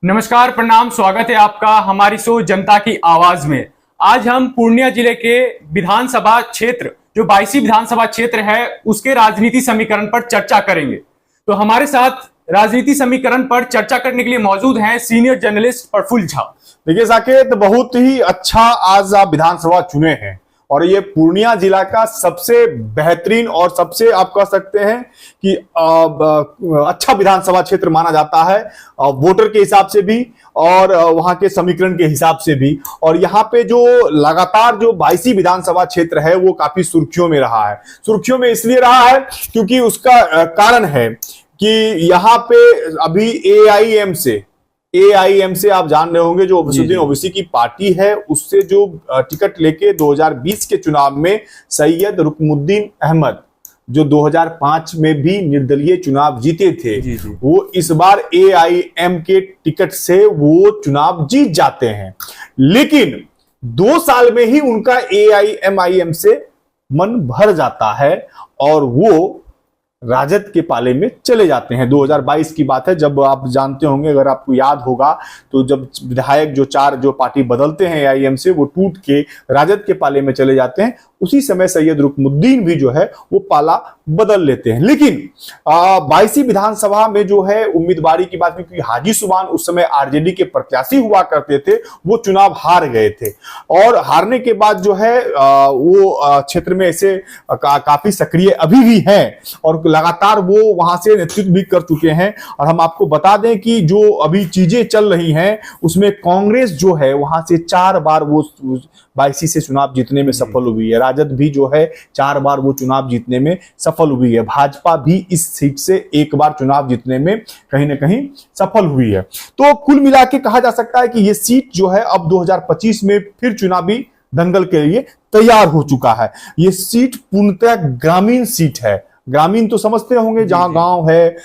नमस्कार, प्रणाम, स्वागत है आपका हमारी शो जनता की आवाज में। आज हम पूर्णिया जिले के विधानसभा क्षेत्र जो 22 विधानसभा क्षेत्र है उसके राजनीति समीकरण पर चर्चा करेंगे। तो हमारे साथ राजनीति समीकरण पर चर्चा करने के लिए मौजूद हैं सीनियर जर्नलिस्ट प्रफुल्ल झा। देखिए साकेत, बहुत ही अच्छा आज आप विधानसभा चुने हैं और ये पूर्णिया जिला का सबसे बेहतरीन और सबसे आप कह सकते हैं कि अच्छा विधानसभा क्षेत्र माना जाता है वोटर के हिसाब से भी और वहां के समीकरण के हिसाब से भी। और यहाँ पे जो लगातार जो 22 विधानसभा क्षेत्र है वो काफी सुर्खियों में रहा है। सुर्खियों में इसलिए रहा है क्योंकि उसका कारण है कि यहाँ पे अभी एआईएम से आप जान रहे होंगे, जो असदुद्दीन ओवैसी की पार्टी है, उससे जो टिकट लेके 2020 के चुनाव में सैयद रुकनुद्दीन अहमद जो 2005 में भी निर्दलीय चुनाव जीते थे, वो इस बार एआईएम के टिकट से वो चुनाव जीत जाते हैं। लेकिन 2 साल में ही उनका एआईएम से मन भर जाता है और वो राजद के पाले में चले जाते हैं। 2022 की बात है, जब आप जानते होंगे, अगर आपको याद होगा, तो जब विधायक जो पार्टी बदलते हैं एआईएम से, वो टूट के राजद के पाले में चले जाते हैं। उसी समय सैयद रुकनुद्दीन भी जो है वो पाला बदल लेते हैं। लेकिन 22 विधानसभा में जो है उम्मीदवारी की बात में, क्योंकि हाजी सुबान उस समय आरजेडी के प्रत्याशी हुआ करते थे, वो चुनाव हार गए थे और हारने के बाद जो है वो क्षेत्र में ऐसे काफी सक्रिय अभी भी हैं और लगातार वो वहां से नेतृत्व भी कर चुके हैं। और हम आपको बता दें कि जो अभी चीजें चल रही हैं उसमें कांग्रेस जो है वहां से 4 बार वो 22 से चुनाव जीतने में सफल हुई है। राजद भी जो है 4 बार वो चुनाव जीतने में सफल हुई है। भाजपा भी इस सीट से 1 बार चुनाव जीतने में कहीं ना कहीं सफल हुई है। तो कुल मिला के कहा जा सकता है कि ये सीट जो है अब 2025 में फिर चुनावी दंगल के लिए तैयार हो चुका है। ये सीट पूर्णतः ग्रामीण सीट है। ग्रामीण तो समझते होंगे, जहां गांव है,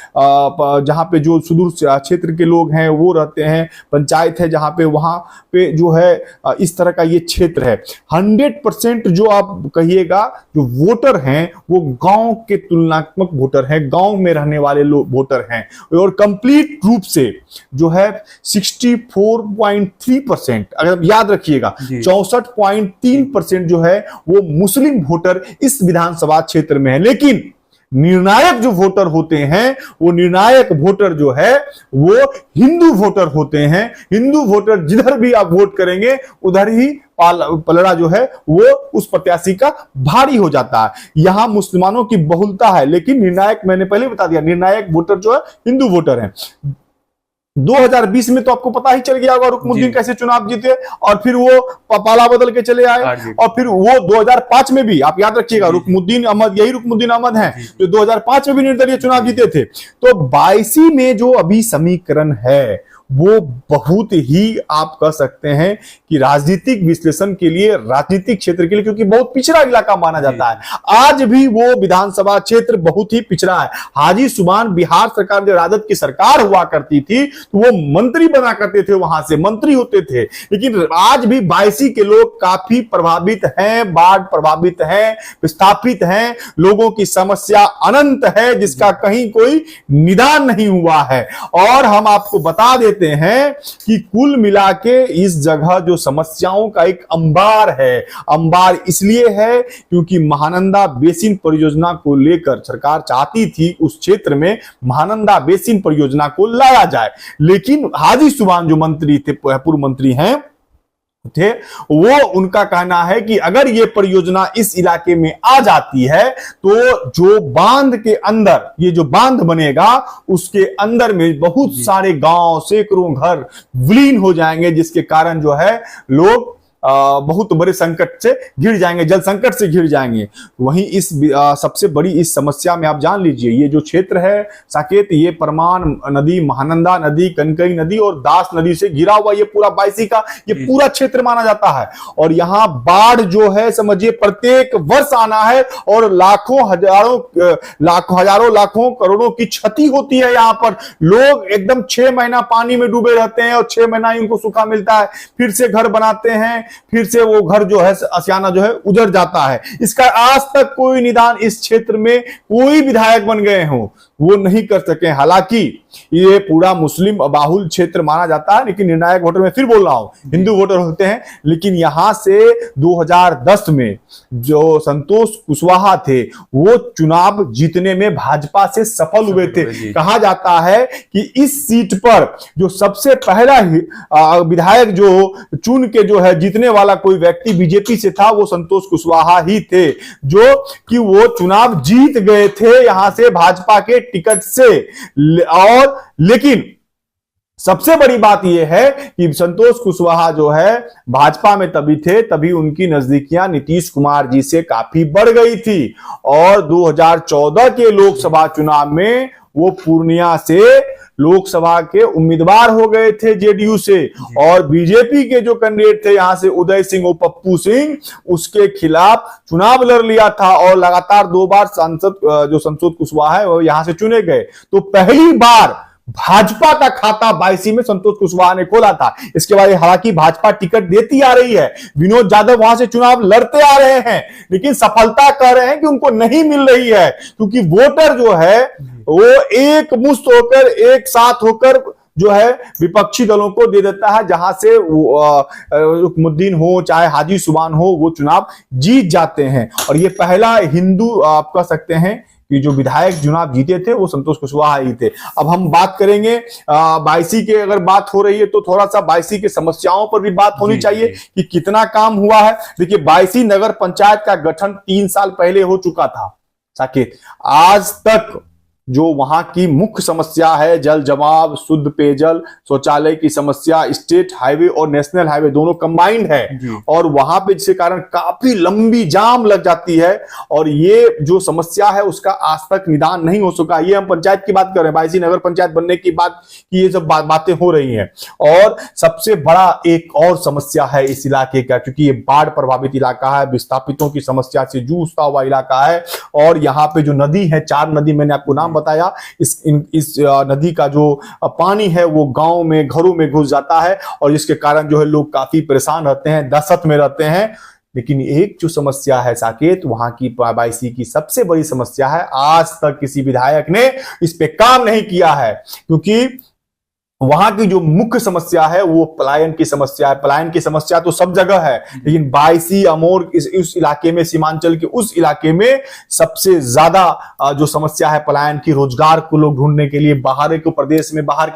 जहां पे जो सुदूर क्षेत्र के लोग हैं वो रहते हैं, पंचायत है जहां पे, वहां पे जो है इस तरह का ये क्षेत्र है। 100% जो आप कहिएगा जो वोटर हैं वो गांव के तुलनात्मक वोटर हैं, गांव में रहने वाले लोग वोटर हैं। और कंप्लीट रूप से जो है 64.3%, अगर याद रखिएगा, 64.3% जो है वो मुस्लिम वोटर इस विधानसभा क्षेत्र में है। लेकिन निर्णायक जो वोटर होते हैं, वो निर्णायक वोटर जो है वो हिंदू वोटर होते हैं। हिंदू वोटर जिधर भी आप वोट करेंगे उधर ही पलड़ा जो है वो उस प्रत्याशी का भारी हो जाता है। यहां मुसलमानों की बहुलता है, लेकिन निर्णायक, मैंने पहले बता दिया, निर्णायक वोटर जो है हिंदू वोटर है। 2020 में तो आपको पता ही चल गया होगा रुकनुद्दीन कैसे चुनाव जीते और फिर वो पाला बदल के चले आए। और फिर वो 2005 में भी, आप याद रखिएगा, रुकनुद्दीन अहमद, यही रुकनुद्दीन अहमद हैं जो 2005 में भी निर्दलीय चुनाव जीते थे। तो 22 में जो अभी समीकरण है वो बहुत ही आप कह सकते हैं कि राजनीतिक विश्लेषण के लिए, राजनीतिक क्षेत्र के लिए, क्योंकि बहुत पिछड़ा इलाका माना जाता है, आज भी वो विधानसभा क्षेत्र बहुत ही पिछड़ा है। हाजी सुबान, बिहार सरकार जब राजद की सरकार हुआ करती थी तो वो मंत्री बना करते थे, वहां से मंत्री होते थे। लेकिन आज भी 22 के लोग काफी प्रभावित हैं, बाढ़ प्रभावित हैं, विस्थापित हैं, लोगों की समस्या अनंत है जिसका कहीं कोई निदान नहीं हुआ है। और हम आपको बता देते हैं कि कुल मिला के इस जगह जो समस्याओं का एक अंबार है, अंबार इसलिए है क्योंकि महानंदा बेसिन परियोजना को लेकर सरकार चाहती थी उस क्षेत्र में महानंदा बेसिन परियोजना को लाया जाए। लेकिन हाजी सुबान जो मंत्री थे, पूर्व मंत्री हैं थे, वो उनका कहना है कि अगर ये परियोजना इस इलाके में आ जाती है तो जो बांध के अंदर, ये जो बांध बनेगा उसके अंदर में बहुत सारे गांव, सैकड़ों घर विलीन हो जाएंगे, जिसके कारण जो है लोग बहुत बड़े संकट से घिर जाएंगे, जल संकट से घिर जाएंगे। वहीं इस सबसे बड़ी इस समस्या में आप जान लीजिए, ये जो क्षेत्र है साकेत, ये परमान नदी, महानंदा नदी, कनकई नदी और दास नदी से घिरा हुआ ये पूरा 22 का ये पूरा क्षेत्र माना जाता है। और यहाँ बाढ़ जो है समझिए प्रत्येक वर्ष आना है और लाखों हजारों लाखों करोड़ों की क्षति होती है। यहाँ पर लोग एकदम 6 महीना पानी में डूबे रहते हैं और 6 महीना ही उनको सूखा मिलता है, फिर से घर बनाते हैं, फिर से वो घर जो है आशियाना जो है उजड़ जाता है। इसका आज तक कोई निदान इस क्षेत्र में कोई विधायक बन गए हो वो नहीं कर सके। हालांकि ये पूरा मुस्लिम बाहुल क्षेत्र माना जाता है, लेकिन निर्णायक वोटर में फिर बोल रहा हूं हिंदू वोटर होते हैं। लेकिन यहां से 2010 में जो संतोष कुशवाहा थे वो चुनाव जीतने में भाजपा से सफल हुए थे। कहा जाता है कि इस सीट पर जो सबसे पहला विधायक जो चुन के जो है जीतने वाला कोई व्यक्ति बीजेपी से था वो संतोष कुशवाहा ही थे, जो कि वो चुनाव जीत गए थे यहां से भाजपा के टिकट से। और लेकिन सबसे बड़ी बात यह है कि संतोष कुशवाहा जो है भाजपा में तभी थे तभी उनकी नजदीकियां नीतीश कुमार जी से काफी बढ़ गई थी। और 2014 के लोकसभा चुनाव में वो पूर्णिया से लोकसभा के उम्मीदवार हो गए थे जेडीयू से। और बीजेपी के जो कैंडिडेट थे यहां से उदय सिंह और पप्पू सिंह, उसके खिलाफ चुनाव लड़ लिया था और लगातार 2 बार सांसद जो संतोष कुशवाहा है वो यहां से चुने गए। तो पहली बार भाजपा का खाता 22 में संतोष कुशवाहा ने खोला था। इसके बाद हालांकि भाजपा टिकट देती आ रही है, विनोद यादव वहां से चुनाव लड़ते आ रहे हैं, लेकिन सफलता कह रहे हैं कि उनको नहीं मिल रही है, क्योंकि वोटर जो है वो एक मुश्त होकर एक साथ होकर जो है विपक्षी दलों को दे देता है। जहां से रुकमुद्दीन हो चाहे हाजी सुबान हो वो चुनाव जीत जाते हैं। और ये पहला हिंदू आप कह सकते हैं कि जो विधायक चुनाव जीते थे वो संतोष कुशवाहा ही थे। अब हम बात करेंगे बायसी के, अगर बात हो रही है तो थोड़ा सा बायसी के समस्याओं पर भी बात होनी चाहिए कि कितना काम हुआ है। देखिए, बायसी नगर पंचायत का गठन 3 साल पहले हो चुका था साकेत। आज तक जो वहां की मुख्य समस्या है जल जमाव, शुद्ध पेयजल, शौचालय की समस्या, स्टेट हाईवे और नेशनल हाईवे दोनों कंबाइंड है और वहां पे जिसके कारण काफी लंबी जाम लग जाती है और ये जो समस्या है उसका आज तक निदान नहीं हो सका। ये हम पंचायत की बात कर रहे हैं, बायसी नगर पंचायत बनने की बात की ये सब बातें हो रही हैं। और सबसे बड़ा एक और समस्या है इस इलाके का, क्योंकि ये बाढ़ प्रभावित इलाका है, विस्थापितों की समस्या से जूझता हुआ इलाका है। और यहाँ पे जो नदी है, 4 नदी मैंने आपको नाम बताया, इस नदी का जो पानी है वो गांव में, घरों में घुस जाता है और जिसके कारण जो है लोग काफी परेशान रहते हैं, दहशत में रहते हैं। लेकिन एक जो समस्या है साकेत, वहां की बायसी की सबसे बड़ी समस्या है, आज तक किसी विधायक ने इस पे काम नहीं किया है, क्योंकि वहां की जो मुख्य समस्या है वो पलायन की समस्या है। पलायन की समस्या तो सब जगह है, लेकिन बायसी, अमोर इस इलाके में, सीमांचल के उस इलाके में सबसे ज्यादा जो समस्या है पलायन की। रोजगार को लोग ढूंढने के लिए बाहर के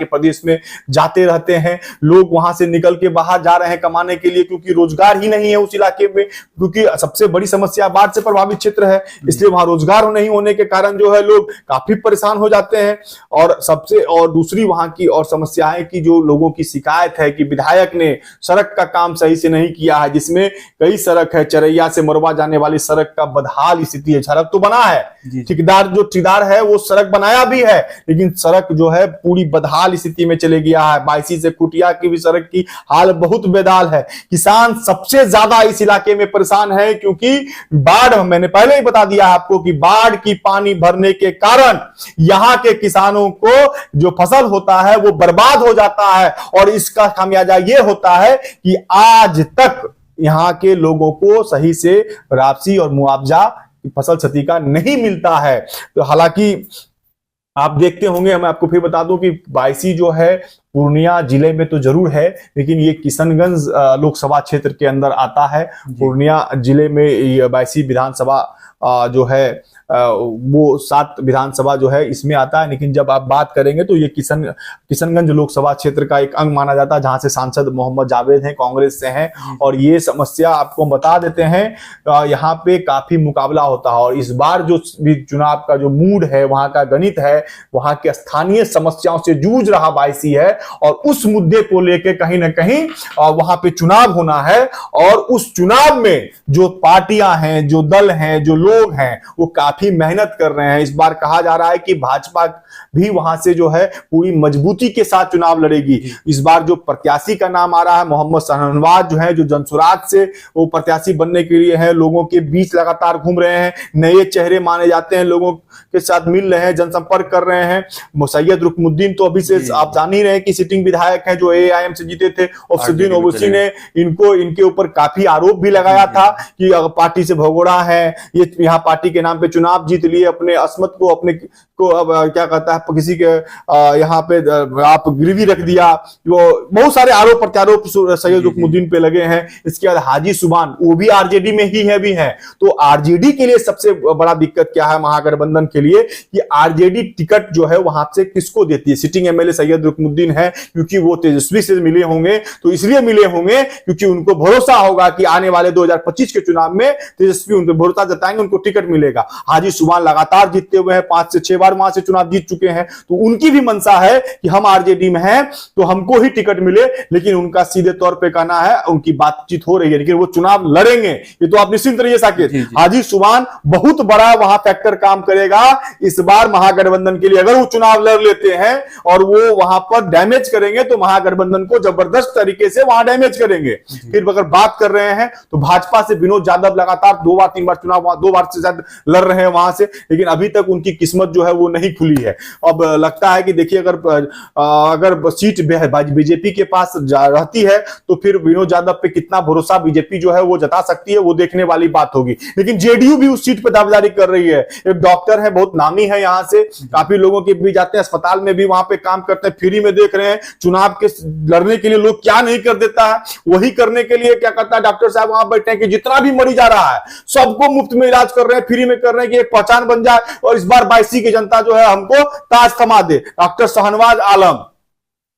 प्रदेश में जाते रहते हैं। लोग वहां से निकल के बाहर जा रहे हैं कमाने के लिए, क्योंकि रोजगार ही नहीं है उस इलाके में, क्योंकि सबसे बड़ी समस्या बाढ़ से प्रभावित क्षेत्र है, इसलिए वहां रोजगार नहीं होने के कारण जो है लोग काफी परेशान हो जाते हैं। और दूसरी वहां की और समस्या है कि जो लोगों की शिकायत है कि विधायक ने सड़क का काम सही से नहीं किया है, जिसमें कई सड़क है, चरैया से मरवा जाने वाली सड़क का बदहाल स्थिति है। सड़क तो बना है, ठेकेदार है वो सड़क बनाया भी है, लेकिन सड़क जो है पूरी बदहाल स्थिति में चले गया है। बायसी से कुटिया की भी सड़क की हाल बहुत बेदाल है। किसान सबसे ज्यादा इस इलाके में परेशान है, क्योंकि बाढ़, मैंने पहले ही बता दिया आपको कि बाढ़ की पानी भरने के कारण यहां के किसानों को जो फसल होता है वो बर्बाद हो जाता है। और इसका खामियाजा ये होता है कि आज तक यहां के लोगों को सही से राशि और मुआवजा फसल क्षति का नहीं मिलता है। तो हालांकि आप देखते होंगे, मैं आपको फिर बता दूं कि बायसी जो है पूर्णिया जिले में तो जरूर है, लेकिन ये किशनगंज लोकसभा क्षेत्र के अंदर आता है। पूर्णिया जिले में बायसी विधानसभा जो है वो 7 विधानसभा जो है इसमें आता है, लेकिन जब आप बात करेंगे तो ये किशनगंज लोकसभा क्षेत्र का एक अंग माना जाता है, जहां से सांसद मोहम्मद जावेद हैं, कांग्रेस से हैं। और ये समस्या आपको बता देते हैं, यहाँ पे काफी मुकाबला होता है। और इस बार जो भी चुनाव का जो मूड है, वहां का गणित है, वहां के स्थानीय समस्याओं से जूझ रहा बायसी है और उस मुद्दे को लेकर कहीं ना कहीं वहां पे चुनाव होना है। और उस चुनाव में जो पार्टियां हैं, जो दल हैं, जो लोग हैं, वो काफी मेहनत कर रहे हैं। इस बार कहा जा रहा है कि भाजपा भी वहां से जो है पूरी मजबूती के साथ चुनाव लड़ेगी। इस बार जो प्रत्याशी का नाम आ रहा है, मोहम्मद शाहनवाज जो है, जो जनसुराज से वो प्रत्याशी बनने के लिए हैं, लोगों के बीच लगातार घूम रहे हैं, नए चेहरे माने जाते हैं, लोगों के साथ मिल रहे हैं, जनसंपर्क कर रहे हैं। सैयद रुकमुद्दीन तो अभी से आप जान ही रहे हैं कि सिटिंग विधायक हैं, जो एआईएम से जीते थे। अफसुद्दीन ओवैसी ने इनके ऊपर काफी आरोप भी लगाया था कि पार्टी से भगोड़ा है, ये यहाँ पार्टी के नाम पे चुनाव जीत लिए, अपने अस्मत को अपने को अब क्या कहता है किसी के यहाँ पे आप गिरवी रख दिया। वो बहुत सारे आरोप प्रत्यारोप सैयद रुकनुद्दीन पे लगे हैं। इसके बाद हाजी सुभान, वो भी आरजेडी में ही है भी है। तो आरजेडी के लिए सबसे बड़ा दिक्कत क्या है महागठबंधन के लिए, कि आरजेडी टिकट जो है वहां से किसको देती है। सिटिंग एमएलए सैयद रुकनुद्दीन है, क्योंकि वो तेजस्वी से मिले होंगे, तो इसलिए मिले होंगे क्योंकि उनको भरोसा होगा कि आने वाले 2025 के चुनाव में तेजस्वी उनको भरोसा जताएंगे, उनको टिकट मिलेगा। हाजी सुभान लगातार जीतते हुए हैं, 5 से 6 बार वहां से चुनाव जीत चुके हैं, तो उनकी भी मंशा है कि हम आरजेडी में हैं तो हमको ही टिकट मिले। लेकिन उनका सीधे तौर पे कहना है, उनकी बातचीत हो रही है, लेकिन वो चुनाव लड़ेंगे, ये तो आप निश्चिंत रहिए साकिब। हाजी सुभान बहुत बड़ा वहां फैक्टर काम करेगा इस बार महागठबंधन के लिए। अगर वो चुनाव लड़ लेते हैं और वो वहां पर डैमेज करेंगे तो महागठबंधन को जबरदस्त तरीके से वहां डैमेज करेंगे। फिर अगर बात कर रहे हैं तो भाजपा से विनोद यादव लगातार 2 बार 3 बार चुनाव 2 बार से ज्यादा लड़ रहे हैं वहां से, लेकिन अभी तक उनकी किस्मत जो है वो नहीं खुली है। अब लगता है कि देखिए अगर सीट बीजेपी के पास रहती है तो फिर विनोद यादव पे कितना भरोसा बीजेपी जो है वो जता सकती है, वो देखने वाली बात होगी। लेकिन जेडीयू भी उस सीट पर दावेदारी कर रही है। एक डॉक्टर है, बहुत नामी है, यहां से काफी लोगों के भी जाते हैं, अस्पताल में भी वहां पे काम करते हैं, फ्री में देख रहे हैं। चुनाव के लड़ने के लिए लोग क्या नहीं कर देता है, वही करने के लिए क्या करता है डॉक्टर साहब वहां बैठे हैं कि जितना भी मरीज आ रहा है सबको मुफ्त में इलाज कर रहे हैं, फ्री में कर रहे हैं कि एक पहचान बन जाए और इस बार 22 की जनता जो है हमको ताज थमा दे। डॉक्टर शहनवाज आलम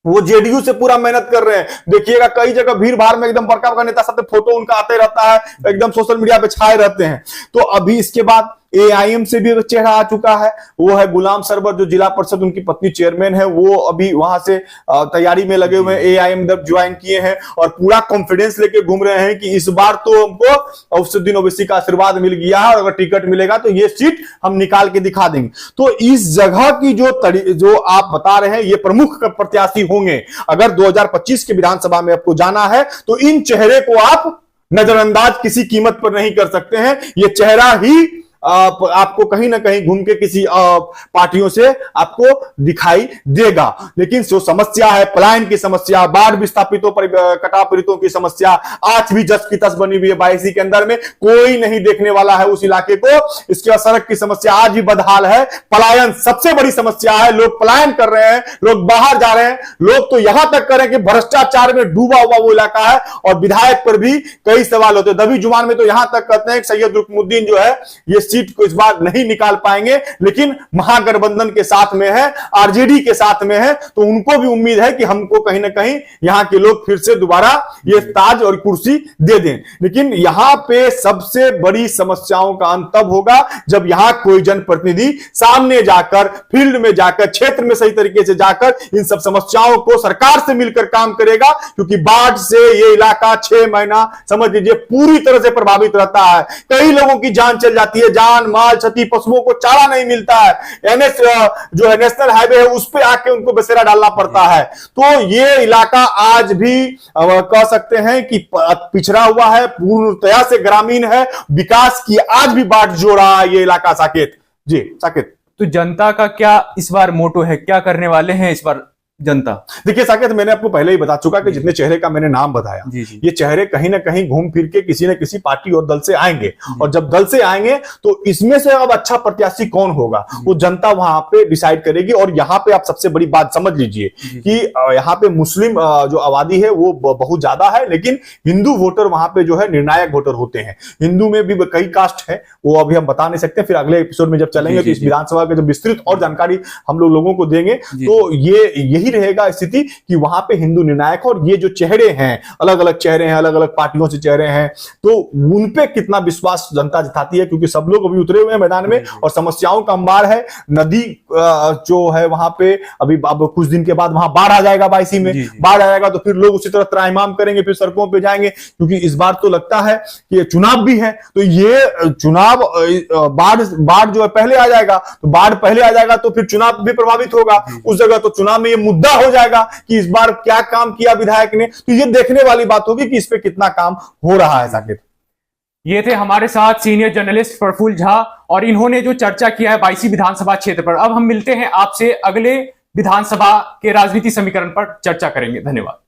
वो जेडीयू से पूरा मेहनत कर रहे हैं। देखिएगा कई जगह भीड़ भाड़ में एकदम बड़का बड़का नेता सब फोटो उनका आते रहता है, एकदम सोशल मीडिया पे छाए रहते हैं। तो अभी इसके बाद एआईएम से भी चेहरा आ चुका है, वो है गुलाम सरवर, जो जिला परिषद उनकी पत्नी चेयरमैन है, वो अभी वहां से तैयारी में लगे हुए हैं, एआईएम ज्वाइन किए हैं और पूरा कॉन्फिडेंस लेके घूम रहे हैं कि इस बार तो हमको औसुद्दीन ओवैसी का आशीर्वाद मिल गया है और अगर टिकट मिलेगा तो ये सीट हम निकाल के दिखा देंगे। तो इस जगह की जो आप बता रहे हैं ये प्रमुख प्रत्याशी होंगे। अगर 2025 के विधानसभा में आपको जाना है तो इन चेहरे को आप नजरअंदाज किसी कीमत पर नहीं कर सकते हैं। ये चेहरा ही आपको कहीं ना कहीं घूम के किसी पार्टियों से आपको दिखाई देगा। लेकिन जो समस्या है, पलायन की समस्या, बाढ़ विस्थापितों पर कटाव पीड़ितों की समस्या आज भी जस की तस बनी हुई है। 22 के अंदर में कोई नहीं देखने वाला है उस इलाके को। इसके बाद सड़क की समस्या आज भी बदहाल है। पलायन सबसे बड़ी समस्या है, लोग पलायन कर रहे हैं, लोग बाहर जा रहे हैं। लोग तो यहां तक करें कि भ्रष्टाचार में डूबा हुआ वो इलाका है और विधायक पर भी कई सवाल होते हैं। दबी जुबान में तो यहां तक कहते हैं कि सैयद रुकनुद्दीन जो है ये सीट को इस बार नहीं निकाल पाएंगे, लेकिन महागठबंधन के साथ में है, आरजेडी के साथ में है, तो उनको भी उम्मीद है कि हमको कहीं ना कहीं यहां के लोग फिर से दोबारा ये ताज और कुर्सी दे दें। लेकिन यहां पे सबसे बड़ी समस्याओं का अंत तब होगा जब यहां कोई जनप्रतिनिधि सामने जाकर, फील्ड में जाकर, क्षेत्र में सही तरीके से जाकर इन सब समस्याओं को सरकार से मिलकर काम करेगा। क्योंकि बाढ़ से ये इलाका 6 महीना समझ लीजिए पूरी तरह से प्रभावित रहता है। कई लोगों की जान चल जाती है, जान माल क्षति, पशुओं को चारा नहीं मिलता है, एनएच जो है नेशनल हाईवे है उस पे आके उनको बसेरा डालना पड़ता है। तो ये इलाका आज भी कह सकते हैं कि पिछड़ा हुआ है, पूर्णतया से ग्रामीण है, विकास की आज भी बाट जो रहा है ये इलाका। साकेत जी, साकेत तो जनता का क्या इस बार मोटो है, क्या करने वाले हैं इस बार जनता? देखिए साकेत, मैंने आपको पहले ही बता चुका कि जितने चेहरे का मैंने नाम बताया, ये चेहरे कहीं ना कहीं घूम फिर के किसी न किसी पार्टी और दल से आएंगे। और जब दल से आएंगे तो इसमें से अब अच्छा प्रत्याशी कौन होगा वो जनता वहां पे डिसाइड करेगी। और यहाँ पे आप सबसे बड़ी बात समझ लीजिए कि यहाँ पे मुस्लिम जो आबादी है वो बहुत ज्यादा है, लेकिन हिंदू वोटर वहां पे जो है निर्णायक वोटर होते हैं। हिंदू में भी कई कास्ट है, वो अभी हम बता नहीं सकते, फिर अगले एपिसोड में जब चलेंगे तो इस विधानसभा के जब विस्तृत और जानकारी हम लोगों को देंगे तो यही रहेगा स्थिति कि वहां पे हिंदू निर्णायक। और ये जो चेहरे हैं, अलग अलग चेहरे हैं, अलग अलग पार्टियों से चेहरे हैं, तो उन पे कितना विश्वास जनता जताती है, क्योंकि सब लोग अभी उतरे हुए हैं मैदान में और समस्याओं का अंबार है। नदी जो है वहां पे अभी अब कुछ दिन के बाद वहां बाढ़ आ जाएगा, 22 में बाढ़ आ जाएगा तो फिर लोग उसी तरह त्राहिमाम करेंगे, फिर सड़कों पे जाएंगे। क्योंकि इस बार तो लगता है कि चुनाव भी है, तो ये चुनाव बाढ़ जो है पहले आ जाएगा, तो बाढ़ पहले आ जाएगा तो फिर चुनाव भी प्रभावित होगा उस जगह। तो चुनाव में ये मुद्दा हो जाएगा कि इस बार क्या काम किया विधायक ने, तो ये देखने वाली बात होगी कि इस पे कितना काम हो रहा है। साकिब, ये थे हमारे साथ सीनियर जर्नलिस्ट प्रफुल्ल झा और इन्होंने जो चर्चा किया है 22 विधानसभा क्षेत्र पर। अब हम मिलते हैं आपसे अगले विधानसभा के राजनीति समीकरण पर चर्चा करेंगे। धन्यवाद।